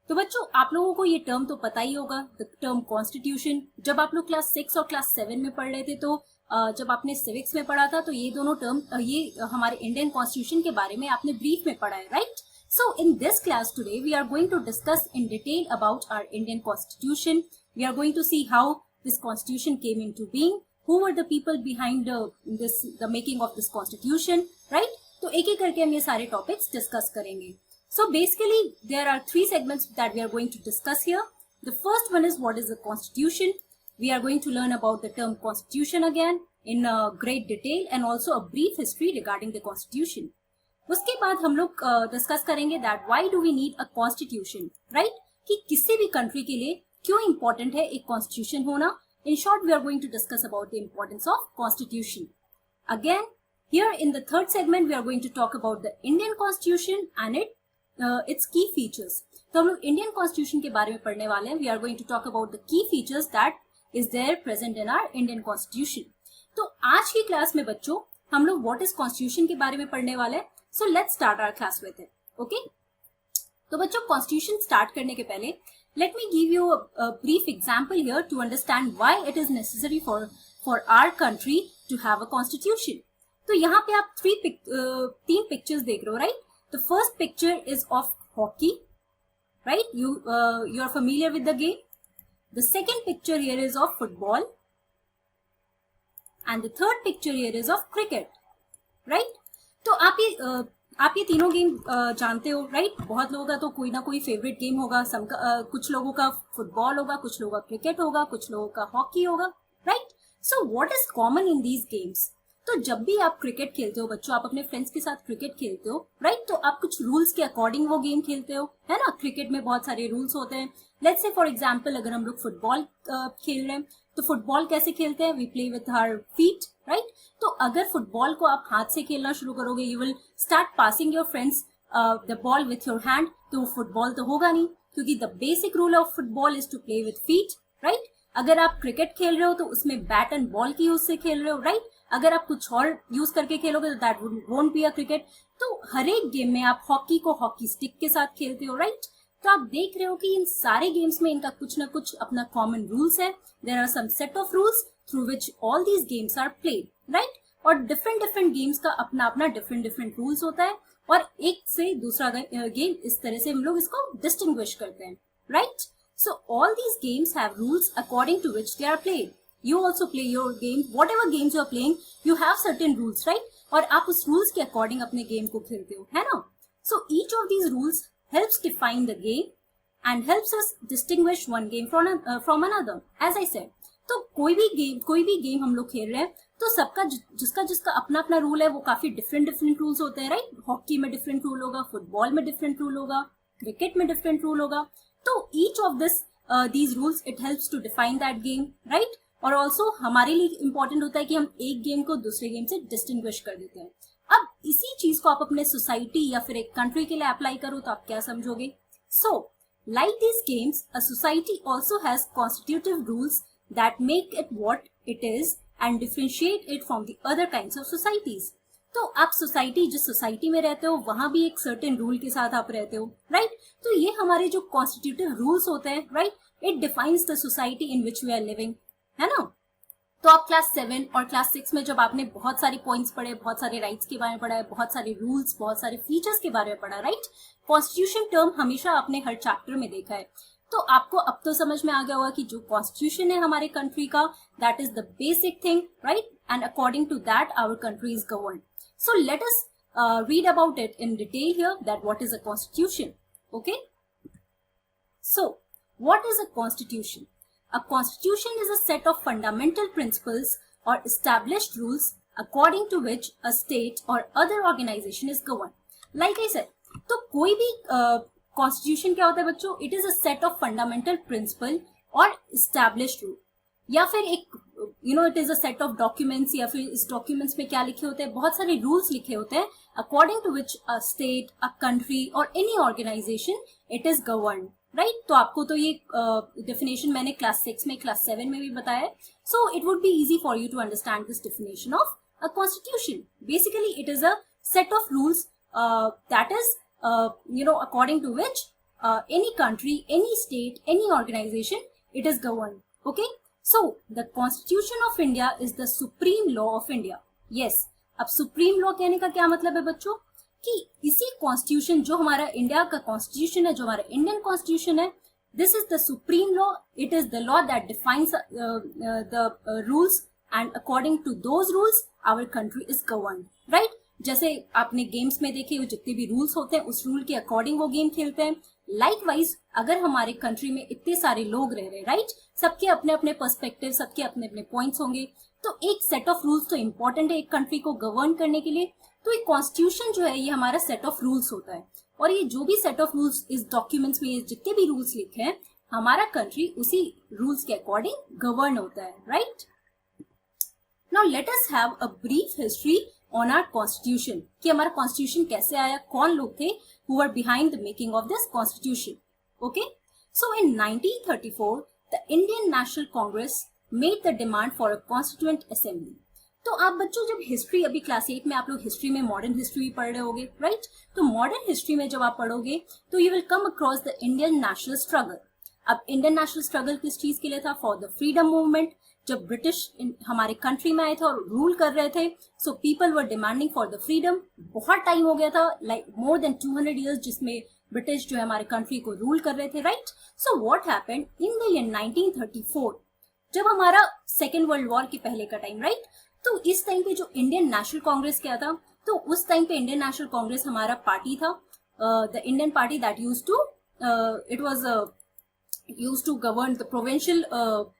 तो बच्चों आप लोगों को ये टर्म तो पता ही होगा, द टर्म कॉन्स्टिट्यूशन। जब आप लोग क्लास 6 और क्लास 7 में पढ़ रहे थे तो जब आपने सिविक्स में पढ़ा था तो ये दोनों टर्म ये हमारे इंडियन कॉन्स्टिट्यूशन के बारे में आपने ब्रीफ में पढ़ा है, right? So in this class today we are going to discuss in detail about our Indian constitution. We are going to see how this constitution came into being, who were the people behind the making of this constitution, right? तो एक एक करके हम ये सारे topics discuss करेंगे. So basically there are three segments that we are going to discuss here. The first one is what is the constitution. We are going to learn about the term constitution again in great detail and also a brief history regarding the constitution. उसके बाद हम लोग discuss करेंगे that why do we need a constitution, right? कि किसी भी country के लिए क्यों इम्पोर्टेंट है एक कॉन्स्टिट्यूशन होना. In short, we are going to discuss about the importance of constitution. Again, here in the third segment, we are going to talk about the Indian constitution and its key features. तो हम लोग Indian constitution के बारे में पढ़ने वाले हैं. We are going to talk about the key features that is there present in our Indian constitution. तो आज की क्लास में बच्चों हम लोग what is constitution के बारे में पढ़ने वाले हैं. So let's start our class with it. Okay? तो बच्चों constitution start करने के पहले let me give you a brief example here to understand why it is necessary for our country to have a constitution. तो यहाँ पे आप तीन pictures देख रहे हो, right? The first picture is of hockey, right? You are familiar with the game. The second picture here is of football, and the third picture here is of cricket, right? तो आप ये तीनों game जानते हो, right? बहुत लोगों का तो कोई ना कोई फेवरेट गेम होगा. कुछ लोगों का फुटबॉल होगा, कुछ लोगों का क्रिकेट होगा, कुछ लोगों का हॉकी होगा, right? So what is common in these games? तो जब भी आप क्रिकेट खेलते हो बच्चों, आप अपने फ्रेंड्स के साथ क्रिकेट खेलते हो, राइट? तो आप कुछ रूल्स के अकॉर्डिंग वो गेम खेलते हो, है ना? क्रिकेट में बहुत सारे रूल्स होते हैं. लेट्स से फॉर एग्जाम्पल अगर हम लोग फुटबॉल खेल रहे हैं तो फुटबॉल कैसे खेलते हैं? We play with our feet, right? तो अगर फुटबॉल को आप हाथ से खेलना शुरू करोगे, you will start passing your friends the ball with your hand, तो फुटबॉल तो होगा नहीं, क्योंकि the basic rule of football is to play with feet, right? अगर आप क्रिकेट खेल रहे हो तो उसमें बैट एंड बॉल की यूज से खेल रहे हो, राइट? अगर आप कुछ और यूज करके खेलोगे तो that won't be a cricket. तो हर एक गेम में आप हॉकी को हॉकी स्टिक के साथ खेलते हो, राइट? तो आप देख रहे हो कि इन सारे गेम्स में इनका कुछ ना कुछ अपना कॉमन रूल्स है. There are some set of rules through which all these games are played, right? और डिफरेंट गेम्स का अपना अपना डिफरेंट रूल्स होता है, और एक से दूसरा गेम इस तरह से हम लोग इसको डिस्टिंग्विश करते हैं, right? So all these games have rules according to which they are played. You also play your game, whatever games you are playing, you have certain rules, right? और आप उस rules के according अपने game को खेलते हो, है ना? So each of these rules helps define the game and helps us distinguish one game from another. As I said, तो कोई भी गेम हम लोग खेल रहे हैं तो सबका जिसका अपना अपना रूल है वो काफी डिफरेंट रूल्स होते हैं, राइट? हॉकी में डिफरेंट रूल होगा, फुटबॉल में डिफरेंट रूल होगा, क्रिकेट में डिफरेंट रूल होगा. तो each of these rules it helps to define that game, right? और ऑल्सो हमारे लिए इम्पोर्टेंट होता है कि हम एक गेम को दूसरे गेम से डिस्टिंग्विश कर देते हैं. अब इसी चीज को आप अपने सोसाइटी या फिर एक कंट्री के लिए अप्लाई करो तो आप क्या समझोगे? So like these games a society also has constitutive rules that make it what it is and differentiate it from the other kinds of societies. तो आप जिस सोसाइटी में रहते हो वहां भी एक सर्टेन रूल के साथ आप रहते हो, राइट? तो ये हमारे जो कॉन्स्टिट्यूटिव रूल्स होते हैं, right, it defines the society in which we are living, है ना? तो आप क्लास 7 और क्लास 6 में जब आपने बहुत सारे पॉइंट्स पढ़े, बहुत सारे राइट्स के बारे में पढ़ा है, बहुत सारे रूल्स, बहुत सारे फीचर्स के बारे में पढ़ा, राइट? कॉन्स्टिट्यूशन टर्म हमेशा आपने हर चैप्टर में देखा है. तो आपको अब तो समझ में आ गया होगा कि जो कॉन्स्टिट्यूशन है हमारे कंट्री का, that is the basic thing, right? And according to that our country is governed. So let us read about it in detail here, that what is a constitution. Okay, so what is a constitution? A constitution is a set of fundamental principles or established rules according to which a state or other organization is governed. Like I said, तो कोई भी constitution क्या होता है बच्चों? It is a set of fundamental principle or established rule, या फिर एक it is a set of documents, या फिर इस documents में क्या लिखे होते हैं? बहुत सारे rules लिखे होते हैं according to which a state, a country or any organization it is governed. Right? तो आपको तो ये डेफिनेशन मैंने क्लास 6 में, क्लास 7 में भी बताया है. So it would be easy for you to understand this definition of a constitution. Basically it is a set of rules that is according to which any country, any state, any organization, it is governed. Okay, so the Constitution of India is the supreme law of India. Yes, अब supreme law कहने का क्या मतलब है बच्चों, कि इसी constitution, जो हमारा इंडिया का कॉन्स्टिट्यूशन है, जो हमारा इंडियन कॉन्स्टिट्यूशन है, this is the supreme law. It is the law that defines the rules, and according to those rules our country is governed, right? जैसे आपने गेम्स में देखे, जितने भी रूल्स होते हैं उस रूल के अकॉर्डिंग वो गेम खेलते हैं. लाइकवाइज अगर हमारे कंट्री में इतने सारे लोग रह रहे, राइट, सबके अपने अपने पर्सपेक्टिव, सबके अपने अपने पॉइंट्स होंगे, तो एक सेट ऑफ रूल्स तो इंपॉर्टेंट है एक कंट्री को गवर्न करने के लिए. तो एक कॉन्स्टिट्यूशन जो है ये हमारा सेट ऑफ रूल्स होता है, और ये जो भी सेट ऑफ रूल्स इस डॉक्यूमेंट्स में, जितने भी रूल्स लिखे हैं, हमारा कंट्री उसी रूल्स के अकॉर्डिंग गवर्न होता है, right. Now let us have a brief history on our constitution, कि हमारा कॉन्स्टिट्यूशन कैसे आया, कौन लोग थे who were behind the making of this constitution. Okay, so in 1934 the Indian National Congress made the demand for a constituent assembly. तो आप बच्चों जब हिस्ट्री, अभी क्लास 8 में आप लोग हिस्ट्री में मॉडर्न हिस्ट्री भी पढ़ रहे होगे, राइट, तो मॉडर्न हिस्ट्री में जब आप पढ़ोगे तो you will come across the Indian national struggle. अब इंडियन नेशनल स्ट्रगल किस चीज के लिए था? For the freedom movement. जब ब्रिटिश हमारे कंट्री में आए थे और रूल कर रहे थे, so people were demanding for the freedom. बहुत टाइम हो गया था, लाइक मोर देन 200 ईयर्स, जिसमें ब्रिटिश जो है हमारे कंट्री को रूल कर रहे थे, right. So what happened in the year 1934, जब हमारा सेकेंड वर्ल्ड वॉर के पहले का टाइम, राइट, तो इस टाइम पे जो इंडियन नेशनल कांग्रेस क्या था, तो उस टाइम पे इंडियन नेशनल कांग्रेस हमारा पार्टी था, the Indian party that used to, it was used to govern the provincial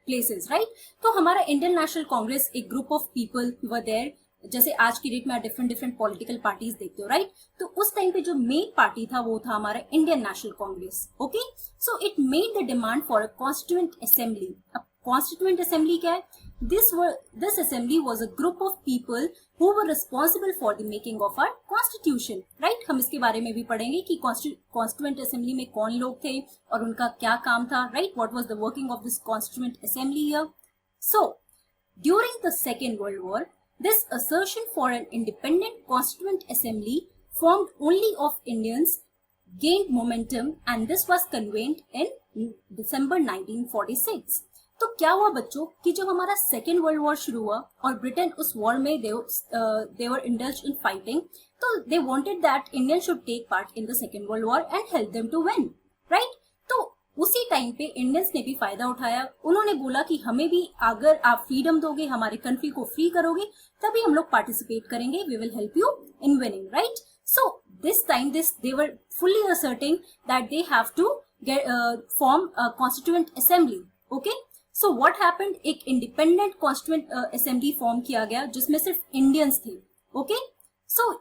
places, right. तो हमारा इंडियन नेशनल कांग्रेस, एक group of people were there, जैसे आज की डेट में आप डिफरेंट डिफरेंट पॉलिटिकल पार्टीज देखते हो, राइट. तो उस टाइम पे जो मेन पार्टी था वो था हमारा Indian National Congress. Okay, so it made the demand for a constituent assembly. अब कॉन्स्टिट्यूएंट असेंबली क्या है? This assembly was a group of people who were responsible for the making of our constitution, right. हम इसके बारे में भी पढ़ेंगे कि constituent assembly में कौन लोग थे और उनका क्या काम था, right. What was the working of this constituent assembly here? So, during the Second World War, this assertion for an independent constituent assembly formed only of Indians gained momentum, and this was convened in December 1946. तो क्या हुआ बच्चों कि जब हमारा second world war शुरू हुआ और ब्रिटेन उस वॉर में दे वर इंडल्ज्ड इन फाइटिंग, तो they wanted that Indian should take part in the second world war and help them to win, right. तो उसी टाइम पे इंडियंस ने भी फायदा उठाया. उन्होंने बोला कि हमें भी अगर आप फ्रीडम दोगे, हमारे कंट्री को फ्री करोगे, तभी हम लोग पार्टिसिपेट करेंगे, we will help you in winning, right. So this time they were fully asserting that they have to form a constituent assembly. Okay, so what happened, एक इंडिपेंडेंट कॉन्स्टिट्यूएंट असेंबली फॉर्म किया गया जिसमें सिर्फ Indians थे. Okay, so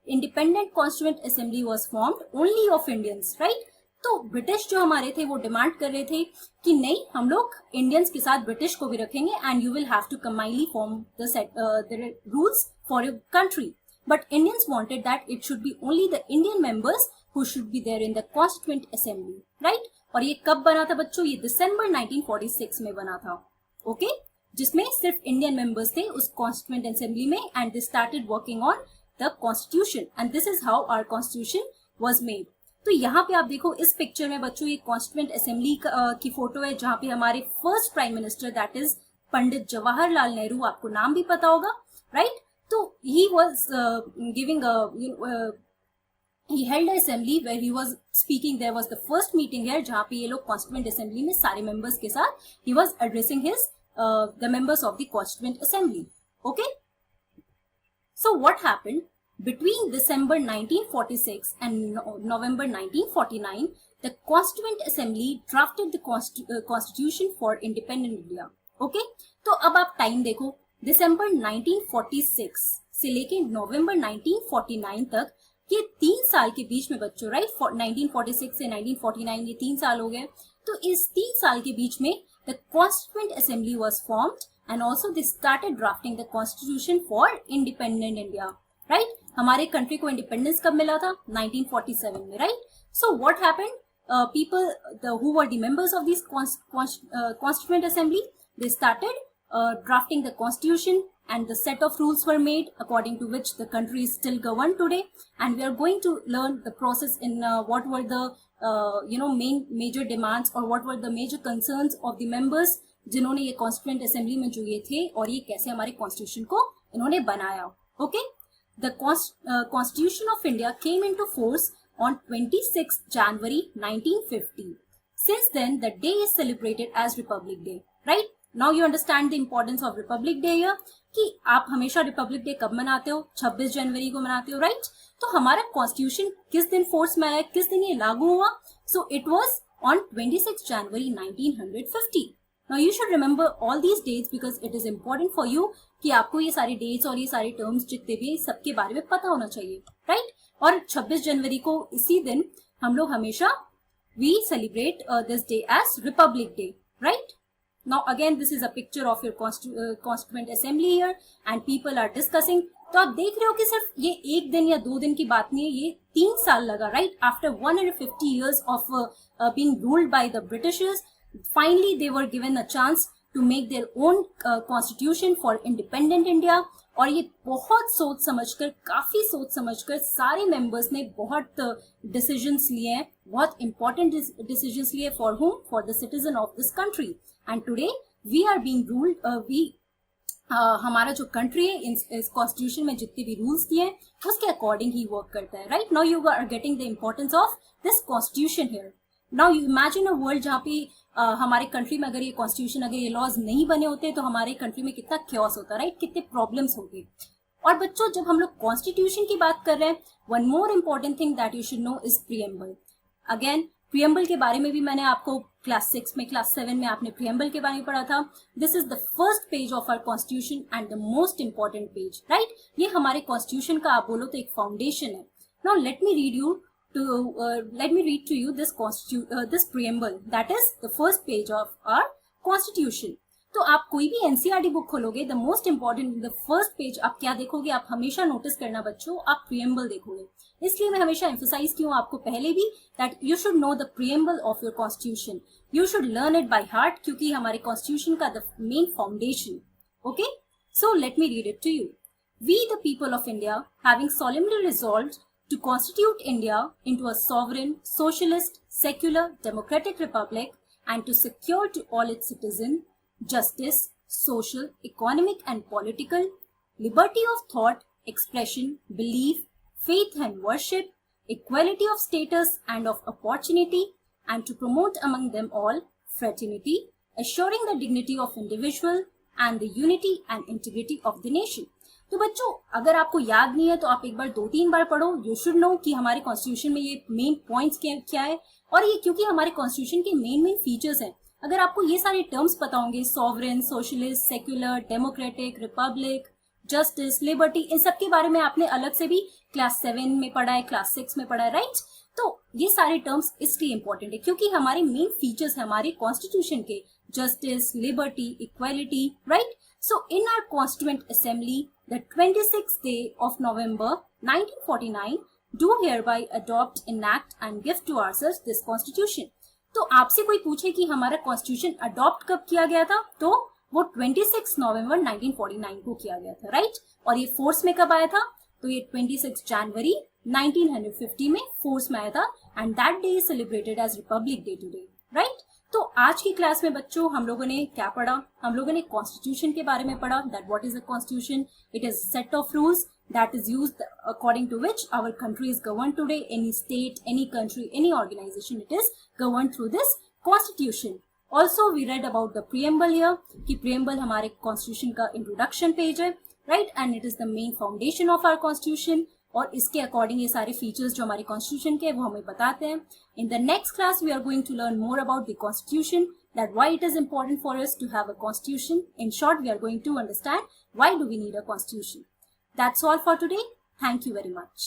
independent constituent assembly was formed only of Indians, right. तो British जो हमारे थे वो डिमांड कर रहे थे कि नहीं, हम लोग इंडियंस के साथ ब्रिटिश को भी रखेंगे, and you will have to combinely form the rules for your country. But Indians wanted that it should be only the Indian members who should be there in the Constituent Assembly, right? और ये कब बना था बच्चों? ये दिसंबर 1946 में बना था, ओके, जिसमें सिर्फ इंडियन मेंबर्स थे उस कॉन्स्टिट्यूएंट असेंबली में, and they started working on the constitution, and this is how our constitution was made. तो यहाँ पे आप देखो इस पिक्चर में बच्चों, ये कॉन्स्टिट्यूएंट असेंबली की फोटो है, जहाँ पे हमारे first prime minister that is Pandit Jawaharlal Nehru, आपको नाम भी पता होगा, right. So he was giving he held an assembly where he was speaking. There was the first meeting here जहाँ पे ये लोग constituent assembly में सारे members के साथ he was addressing his the members of the constituent assembly. Okay. So what happened between December 1946 and November 1949? The constituent assembly drafted the constitution for independent India. Okay. तो अब आप time देखो, दिसंबर 1946 से लेके नवंबर 1949 तक, ये 3 साल के बीच में बच्चों, राइट, 1946 से 1949 ये 3 साल हो गए. तो इस 3 साल के बीच में the constituent assembly was formed and also they started drafting the constitution for independent India, right. हमारे कंट्री को इंडिपेंडेंस कब मिला था? 1947 में, right. So what happened, people who were the members of this constituent assembly, they started drafting the constitution, and the set of rules were made according to which the country is still governed today. And we are going to learn the process in what were the major demands और what were the major concerns of the members जिन्होंने ये constituent assembly में जो ये थे और ये कैसे हमारे कॉन्स्टिट्यूशन को इन्होंने बनाया. Okay, the constitution of India came into force on 26th January 1950. Since then, the day is celebrated as Republic Day. Right? Now you understand the importance of Republic Day here. कि आप हमेशा Republic day कब मनाते हो? 26 जनवरी को मनाते हो, right? तो हमारा कॉन्स्टिट्यूशन किस दिन फोर्स में आया, किस दिन ये लागू हुआ? So it was on 26 January 1950. Now you should remember all these dates because it is important for you कि आपको ये सारे डेट्स और ये सारे टर्म्स जितने भी सबके बारे में पता होना चाहिए, राइट? और 26 जनवरी को इसी दिन हम लोग हमेशा we celebrate this day as Republic Day, right? Now again this is a picture of your constituent assembly here and people are discussing. तो आप देख रहे हो कि सिर्फ ये एक दिन या 2 दिन की बात नहीं है, ये 3 साल लगा, right? After 150 years of being ruled by the Britishers, finally they were given a chance to make their own constitution for independent India. और ये बहुत सोच समझकर, काफी सोच समझकर सारे मेंबर्स ने बहुत डिसीजंस लिए हैं, बहुत इंपॉर्टेंट डिसीजंस लिए. For whom? For the citizen of this country. And today we are being ruled. हमारा जो कंट्री है इस कॉन्स्टिट्यूशन में जितने भी रूल्स दिए हैं उसके अकॉर्डिंग ही वर्क करता है, right? Now you are getting the importance of this constitution here. Now you imagine a world जहाँ पे हमारे कंट्री में अगर ये कॉन्स्टिट्यूशन, अगर ये लॉज नहीं बने होते तो हमारे कंट्री में कितना क्योस होता, राइट? कितने प्रॉब्लम्स होते. और बच्चों, जब हम लोग कॉन्स्टिट्यूशन की बात कर रहे हैं, one more important thing that you should no is preamble. Again preamble के बारे में भी मैंने आपको क्लास 6 में, क्लास 7 में आपने प्रीएम्बल के बारे में पढ़ा था. This is the first page of our constitution and the most important page, right? ये हमारे कॉन्स्टिट्यूशन का आप बोलो तो एक फाउंडेशन है. Now let me read to you this preamble, that is the first page of our constitution. तो आप कोई भी एनसीईआरटी बुक खोलोगे, the most important the first page आप क्या देखोगे? आप हमेशा नोटिस करना बच्चों, आप प्रीएम्बल देखोगे. इसलिए मैं हमेशा एम्फसाइज की हूँ आपको पहले भी that you should know the preamble of your constitution. You should learn it by heart क्योंकि हमारे कॉन्स्टिट्यूशन का the main foundation. Okay, so let me read it to you. We the people of India having solemnly resolved to constitute India into a sovereign, socialist, secular, democratic republic and to secure to all its citizens justice, social, economic and political, liberty of thought, expression, belief, faith and worship, equality of status and of opportunity, and to promote among them all fraternity, assuring the dignity of individual and the unity and integrity of the nation. तो बच्चों, अगर आपको याद नहीं है तो आप एक बार 2-3 बार पढ़ो. यू शुड नो कि हमारे कॉन्स्टिट्यूशन में ये मेन पॉइंट्स क्या है, और ये क्योंकि हमारे कॉन्स्टिट्यूशन के मेन फीचर्स हैं. अगर आपको ये सारे टर्म्स पता होंगे, sovereign, socialist, secular, democratic, republic, justice, liberty, इन सब के बारे में आपने अलग से भी क्लास 7 में पढ़ा है, क्लास 6 में पढ़ा है, राइट? तो ये सारे टर्म्स इसलिए इंपॉर्टेंट है क्योंकि हमारे मेन फीचर्स है हमारे कॉन्स्टिट्यूशन के, justice, liberty, equality, right? So in our constituent assembly the 26th day of November 1949 do hereby adopt, enact and give to ourselves this constitution. तो आपसे कोई पूछे कि हमारा कॉन्स्टिट्यूशन अडॉप्ट कब किया गया था, तो वो 26 नवंबर 1949 को किया गया था, राइट? और ये फोर्स में कब आया था? तो ये 26 जनवरी 1950 में फोर्स में आया था and that day is celebrated as Republic Day today, right? तो आज की क्लास में बच्चों हम लोगों ने क्या पढ़ा? हम लोगों ने कॉन्स्टिट्यूशन के बारे में पढ़ा, that what is a constitution. It is set of rules that is used according to which our country is governed today. Any state, any country, any organization, it is governed through this constitution. Also we read about the preamble here कि preamble हमारे constitution का introduction page है, right? And it is the main foundation of our constitution. और इसके according ये सारे features जो हमारे कॉन्स्टिट्यूशन के वो हमें बताते हैं. In the next class we are going to learn more about the constitution, that why it is important for us to have a constitution. In short we are going to understand why do we need a constitution. That's all for today. Thank you very much.